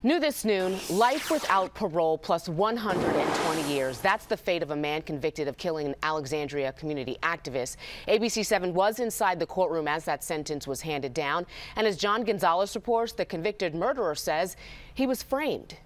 New this noon, life without parole plus 120 years. That's the fate of a man convicted of killing an Alexandria community activist. ABC 7 was inside the courtroom as that sentence was handed down. And as John Gonzalez reports, the convicted murderer says he was framed.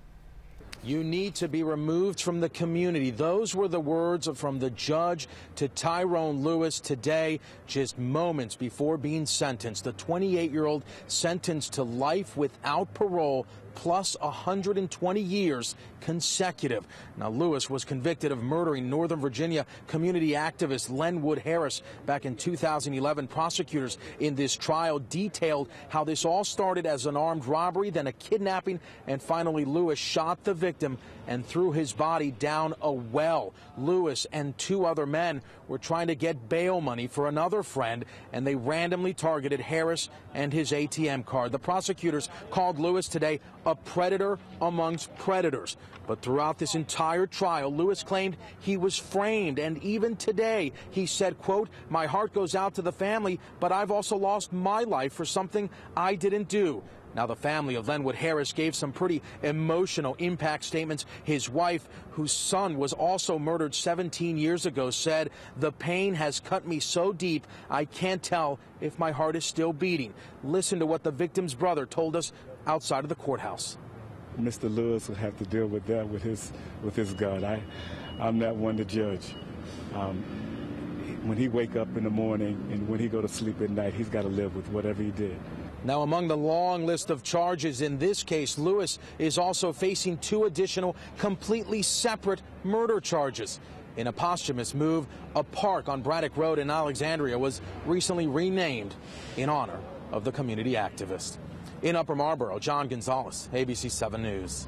You need to be removed from the community. Those were the words from the judge to Tyrone Lewis today, just moments before being sentenced. The 28-year-old sentenced to life without parole plus 120 years consecutive. Now, Lewis was convicted of murdering Northern Virginia community activist Lenny Harris back in 2011. Prosecutors in this trial detailed how this all started as an armed robbery, then a kidnapping, and finally Lewis shot the victim and threw his body down a well. Lewis and two other men were trying to get bail money for another friend, and they randomly targeted Harris and his ATM card. The prosecutors called Lewis today a predator amongst predators. But throughout this entire trial, Lewis claimed he was framed. And even today, he said, quote, "My heart goes out to the family, but I've also lost my life for something I didn't do." Now, the family of Lenny Harris gave some pretty emotional impact statements. His wife, whose son was also murdered 17 years ago, said, "The pain has cut me so deep, I can't tell if my heart is still beating." Listen to what the victim's brother told us outside of the courthouse. Mr. Lewis will have to deal with that with his God. I'm not one to judge. When he wake up in the morning and when he go to sleep at night, he's got to live with whatever he did. Now, among the long list of charges in this case, Lewis is also facing two additional completely separate murder charges. In a posthumous move, a park on Braddock Road in Alexandria was recently renamed in honor of the community activist. In Upper Marlboro, John Gonzalez, ABC 7 News.